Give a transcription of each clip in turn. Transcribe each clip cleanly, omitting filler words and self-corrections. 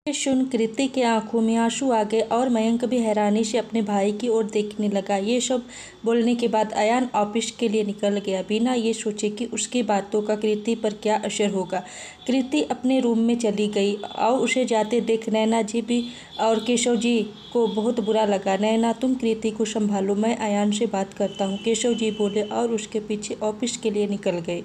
ये सुन कृति की आंखों में आंसू आ गए और मयंक भी हैरानी से अपने भाई की ओर देखने लगा। ये सब बोलने के बाद अयान ऑफिस के लिए निकल गया, बिना ये सोचे कि उसकी बातों का कृति पर क्या असर होगा। कृति अपने रूम में चली गई और उसे जाते देख नैना जी भी और केशव जी को बहुत बुरा लगा। नैना, तुम कृति को संभालो, मैं अयान से बात करता हूँ, केशव जी बोले और उसके पीछे ऑफिस के लिए निकल गए।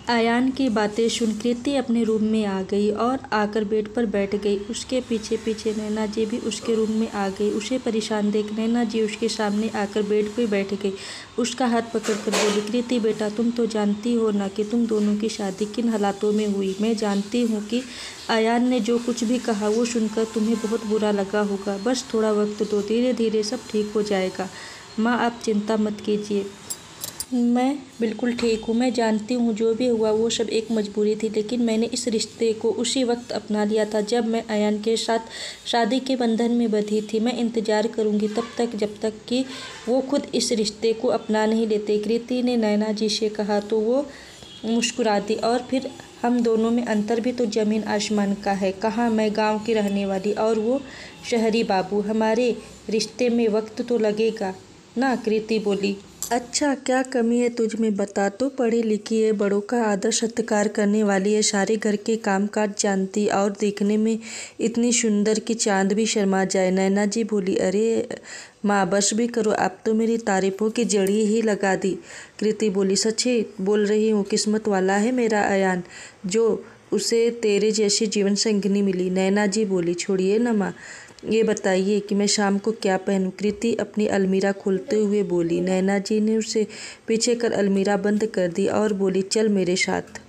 अयान की बातें सुन कृति अपने रूम में आ गई और आकर बेड पर बैठ गई। उसके पीछे पीछे नैना जी भी उसके रूम में आ गई। उसे परेशान देख नैना जी उसके सामने आकर बेड पर बैठ गई। उसका हाथ पकड़कर बोली, कृति बेटा, तुम तो जानती हो ना कि तुम दोनों की शादी किन हालातों में हुई। मैं जानती हूँ कि अयान ने जो कुछ भी कहा वो सुनकर तुम्हें बहुत बुरा लगा होगा। बस थोड़ा वक्त दो, धीरे धीरे सब ठीक हो जाएगा। माँ, आप चिंता मत कीजिए, मैं बिल्कुल ठीक हूँ। मैं जानती हूँ जो भी हुआ वो सब एक मजबूरी थी, लेकिन मैंने इस रिश्ते को उसी वक्त अपना लिया था जब मैं अयान के साथ शादी के बंधन में बंधी थी। मैं इंतज़ार करूँगी तब तक जब तक कि वो खुद इस रिश्ते को अपना नहीं लेते। कृति ने नैना जी से कहा तो वो मुस्कुरा दी, और फिर हम दोनों में अंतर भी तो ज़मीन आसमान का है। कहाँ मैं गाँव की रहने वाली और वो शहरी बाबू। हमारे रिश्ते में वक्त तो लगेगा ना, कृति बोली। अच्छा, क्या कमी है तुझ में बता तो। पढ़ी लिखी है, बड़ों का आदर सत्कार करने वाली है, सारे घर के काम काज जानती और देखने में इतनी सुंदर कि चांद भी शर्मा जाए। नैना जी बोली, अरे माँ बस भी करो, आप तो मेरी तारीफों की जड़ी ही लगा दी। कृति बोली, सच्ची बोल रही हूँ, किस्मत वाला है मेरा अयान जो उसे तेरे जैसी जीवन संगिनी मिली। नैना जी बोली, छोड़िए ना माँ, ये बताइए कि मैं शाम को क्या पहनूं। कृति अपनी अलमीरा खोलते हुए बोली। नैना जी ने उसे पीछे कर अलमीरा बंद कर दी और बोली, चल मेरे साथ।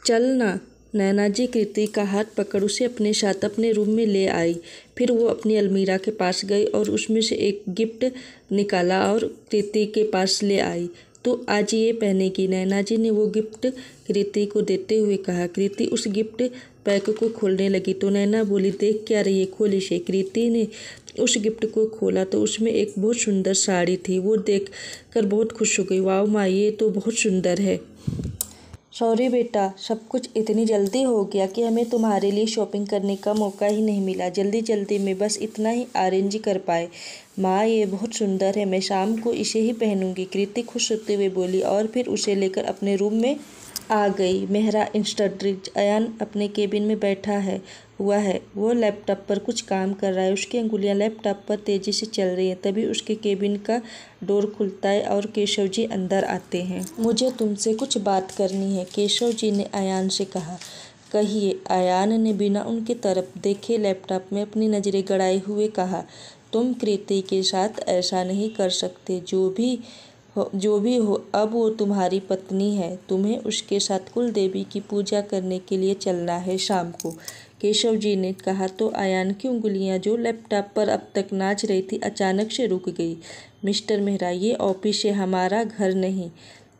चल ना। नैना जी कृति का हाथ पकड़ उसे अपने साथ अपने रूम में ले आई। फिर वो अपनी अलमीरा के पास गई और उसमें से एक गिफ्ट निकाला और कृति के पास ले आई। तो आज ये पहनेगी। नैना जी ने वो गिफ्ट कृति को देते हुए कहा। कृति उस गिफ्ट पैक को खोलने लगी तो नैना बोली, देख क्या रही है, खोल इसे। कृति ने उस गिफ्ट को खोला तो उसमें एक बहुत सुंदर साड़ी थी। वो देख कर बहुत खुश हो गई। वाह माँ, ये तो बहुत सुंदर है। सॉरी बेटा, सब कुछ इतनी जल्दी हो गया कि हमें तुम्हारे लिए शॉपिंग करने का मौका ही नहीं मिला। जल्दी जल्दी में बस इतना ही अरेंज कर पाए। माँ, ये बहुत सुंदर है, मैं शाम को इसे ही पहनूंगी, कृति खुश होते हुए बोली और फिर उसे लेकर अपने रूम में आ गई। मेहरा इंस्टड्रिज अयान अपने केबिन में बैठा हुआ है। वो लैपटॉप पर कुछ काम कर रहा है। उसकी अंगुलियां लैपटॉप पर तेजी से चल रही हैं। तभी उसके केबिन का डोर खुलता है और केशव जी अंदर आते हैं। मुझे तुमसे कुछ बात करनी है, केशव जी ने अयान से कहा। कहिए, अयान ने बिना उनकी तरफ देखे लैपटॉप में अपनी नज़रें गड़ाए हुए कहा। तुम कृति के साथ ऐसा नहीं कर सकते। जो भी हो, अब वो तुम्हारी पत्नी है। तुम्हें उसके साथ कुल देवी की पूजा करने के लिए चलना है शाम को, केशव जी ने कहा। तो अयान की उंगलियां जो लैपटॉप पर अब तक नाच रही थी अचानक से रुक गई। मिस्टर मेहरा, ये ऑफिस है, हमारा घर नहीं।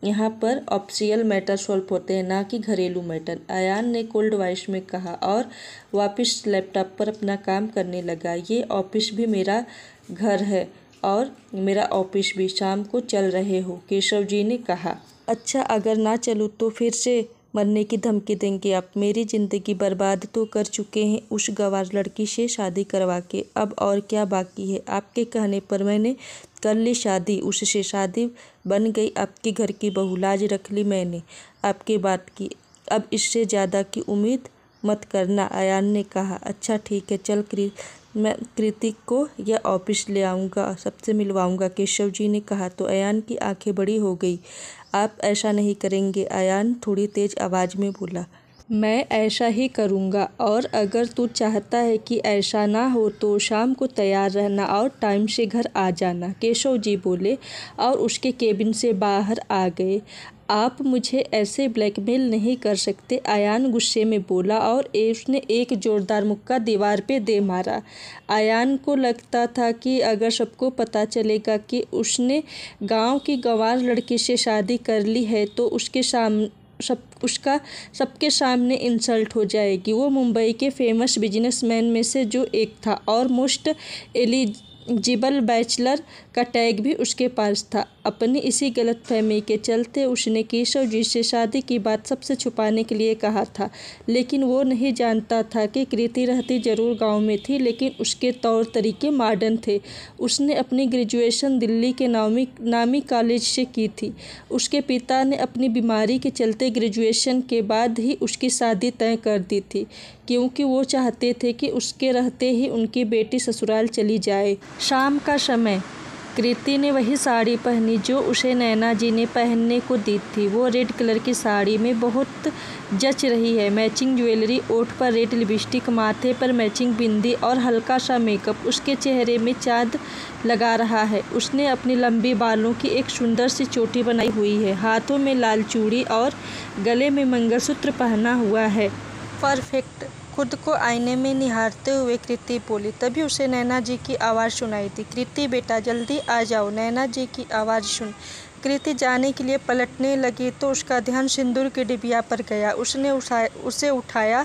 यहाँ पर ऑफिशियल मैटर सॉल्व होते हैं, ना कि घरेलू मैटर, अयान ने कोल्ड वॉइस में कहा और वापस लैपटॉप पर अपना काम करने लगा। ये ऑफिस भी मेरा घर है और मेरा ऑफिस भी। शाम को चल रहे हो, केशव जी ने कहा। अच्छा, अगर ना चलूँ तो फिर से मरने की धमकी देंगे आप। मेरी ज़िंदगी बर्बाद तो कर चुके हैं उस गंवार लड़की से शादी करवा के। अब और क्या बाकी है। आपके कहने पर मैंने कर ली शादी, उससे शादी बन गई आपके घर की बहू। लाज रख ली मैंने आपके बात की। अब इससे ज़्यादा की उम्मीद मत करना, अयान ने कहा। अच्छा ठीक है, चल मैं कृति को यह ऑफिस ले आऊँगा, सबसे मिलवाऊँगा, केशव जी ने कहा। तो अयान की आंखें बड़ी हो गई। आप ऐसा नहीं करेंगे, अयान थोड़ी तेज़ आवाज़ में बोला। मैं ऐसा ही करूँगा, और अगर तू चाहता है कि ऐसा ना हो तो शाम को तैयार रहना और टाइम से घर आ जाना, केशव जी बोले और उसके केबिन से बाहर आ गए। आप मुझे ऐसे ब्लैकमेल नहीं कर सकते, अयान गुस्से में बोला और उसने एक ज़ोरदार मुक्का दीवार पे दे मारा। अयान को लगता था कि अगर सबको पता चलेगा कि उसने गांव की गंवार लड़की से शादी कर ली है तो उसके सबके सामने इंसल्ट हो जाएगी। वो मुंबई के फेमस बिजनेसमैन में से जो एक था और मोस्ट एलिजिबल बैचलर का टैग भी उसके पास था। अपनी इसी गलतफहमी के चलते उसने केशव जी से शादी की बात सबसे छुपाने के लिए कहा था, लेकिन वो नहीं जानता था कि कृति रहती ज़रूर गांव में थी, लेकिन उसके तौर तरीके मॉडर्न थे। उसने अपनी ग्रेजुएशन दिल्ली के नामी कॉलेज से की थी। उसके पिता ने अपनी बीमारी के चलते ग्रेजुएशन के बाद ही उसकी शादी तय कर दी थी, क्योंकि वो चाहते थे कि उसके रहते ही उनकी बेटी ससुराल चली जाए। शाम का समय कृति ने वही साड़ी पहनी जो उसे नैना जी ने पहनने को दी थी। वो रेड कलर की साड़ी में बहुत जच रही है। मैचिंग ज्वेलरी, ओठ पर रेड लिपस्टिक, माथे पर मैचिंग बिंदी और हल्का सा मेकअप उसके चेहरे में चाँद लगा रहा है। उसने अपनी लंबी बालों की एक सुंदर सी चोटी बनाई हुई है, हाथों में लाल चूड़ी और गले में मंगलसूत्र पहना हुआ है। परफेक्ट। खुद को आईने में निहारते हुए कृति बोली। तभी उसे नैना जी की आवाज़ सुनाई दी। कृति बेटा जल्दी आ जाओ, नैना जी की आवाज़ सुन। कृति जाने के लिए पलटने लगी तो उसका ध्यान सिंदूर की डिबिया पर गया। उसने उसे उठाया,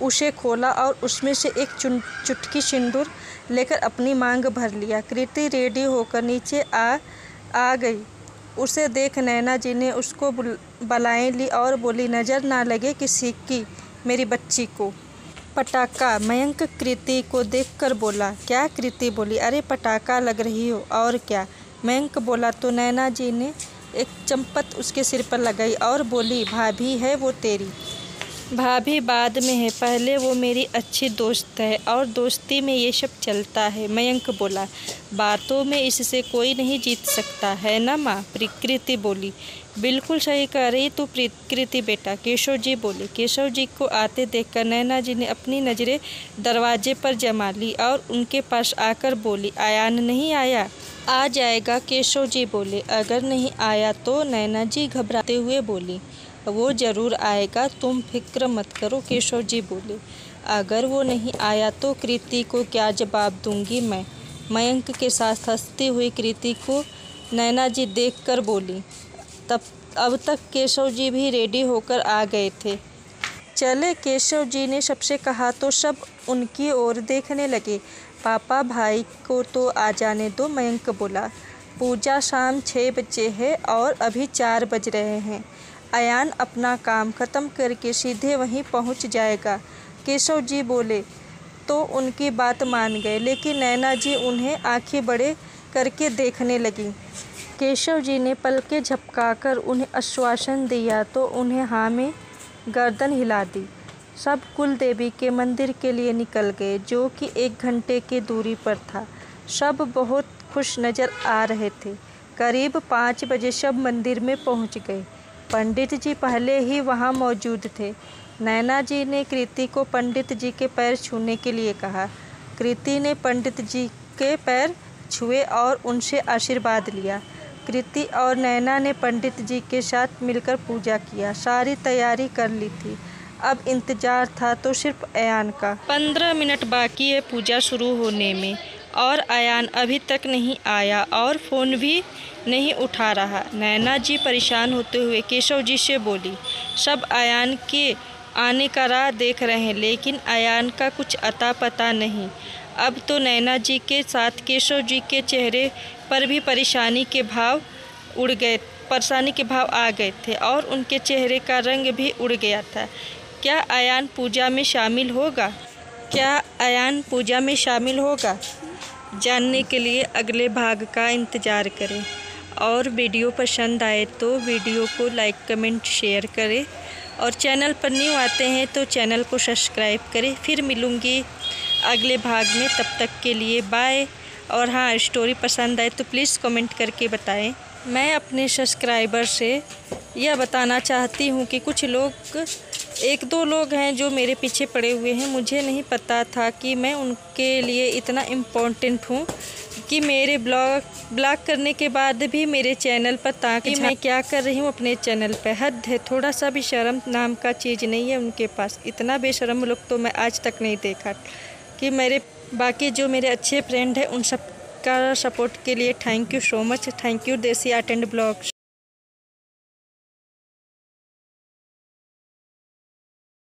उसे खोला और उसमें से एक चुटकी सिंदूर लेकर अपनी मांग भर लिया। कृति रेडी होकर नीचे आ गई। उसे देख नैना जी ने उसको बलाएं ली और बोली, नज़र ना लगे किसी की मेरी बच्ची को। पटाखा। मयंक कृति को देखकर बोला। क्या? कृति बोली, अरे पटाखा लग रही हो और क्या। मयंक बोला तो नैना जी ने एक चंपत उसके सिर पर लगाई और बोली, भाभी है वो तेरी। भाभी बाद में है, पहले वो मेरी अच्छी दोस्त है और दोस्ती में ये सब चलता है। मयंक बोला। बातों में इससे कोई नहीं जीत सकता है ना माँ, कृति बोली। बिल्कुल सही कह रही तू कृति बेटा, केशव जी बोले। केशव जी को आते देखकर नैना जी ने अपनी नज़रें दरवाजे पर जमा ली और उनके पास आकर बोली, आयान नहीं आया? आ जाएगा, केशव जी बोले। अगर नहीं आया तो? नैना जी घबराते हुए बोली। वो ज़रूर आएगा, तुम फिक्र मत करो, केशव जी बोले। अगर वो नहीं आया तो कृति को क्या जवाब दूंगी मैं? मयंक के साथ हंसती हुई कृति को नैना जी देखकर बोली। अब तक केशव जी भी रेडी होकर आ गए थे। चले, केशव जी ने सबसे कहा तो सब उनकी ओर देखने लगे। पापा भाई को तो आ जाने दो, मयंक बोला। पूजा शाम 6 बजे है और अभी 4 बज रहे हैं। अयान अपना काम ख़त्म करके सीधे वहीं पहुंच जाएगा, केशव जी बोले तो उनकी बात मान गए, लेकिन नैना जी उन्हें आंखें बड़े करके देखने लगी। केशव जी ने पलकें झपकाकर उन्हें आश्वासन दिया तो उन्हें हाँ में गर्दन हिला दी। सब कुल देवी के मंदिर के लिए निकल गए, जो कि 1 घंटे की दूरी पर था। सब बहुत खुश नज़र आ रहे थे। करीब 5 बजे सब मंदिर में पहुंच गए। पंडित जी पहले ही वहां मौजूद थे। नैना जी ने कृति को पंडित जी के पैर छूने के लिए कहा। कृति ने पंडित जी के पैर छुए और उनसे आशीर्वाद लिया। कृति और नैना ने पंडित जी के साथ मिलकर पूजा किया। सारी तैयारी कर ली थी। अब इंतज़ार था तो सिर्फ अयान का। 15 मिनट बाकी है पूजा शुरू होने में और अयान अभी तक नहीं आया और फ़ोन भी नहीं उठा रहा। नैना जी परेशान होते हुए केशव जी से बोली। सब अयान के आने का राह देख रहे हैं, लेकिन अयान का कुछ अता पता नहीं। अब तो नैना जी के साथ केशव जी के चेहरे पर भी परेशानी के भाव आ गए थे और उनके चेहरे का रंग भी उड़ गया था। क्या अयान पूजा में शामिल होगा? जानने के लिए अगले भाग का इंतज़ार करें। और वीडियो पसंद आए तो वीडियो को लाइक, कमेंट, शेयर करें और चैनल पर न्यू आते हैं तो चैनल को सब्सक्राइब करें। फिर मिलूँगी अगले भाग में, तब तक के लिए बाय। और हाँ, स्टोरी पसंद आए तो प्लीज़ कमेंट करके बताएं। मैं अपने सब्सक्राइबर से यह बताना चाहती हूँ कि कुछ लोग, 1-2 लोग हैं जो मेरे पीछे पड़े हुए हैं। मुझे नहीं पता था कि मैं उनके लिए इतना इम्पोर्टेंट हूँ कि मेरे ब्लॉग करने के बाद भी मेरे चैनल पर ताकि मैं क्या कर रही हूँ अपने चैनल पे। हद है, थोड़ा सा भी शर्म नाम का चीज़ नहीं है उनके पास। इतना बेशर्म लोग तो मैं आज तक नहीं देखा। कि बाकी जो मेरे अच्छे फ्रेंड हैं उन सब का सपोर्ट के लिए thank you so much. Thank you देसी आर्ट एंड ब्लॉग्स।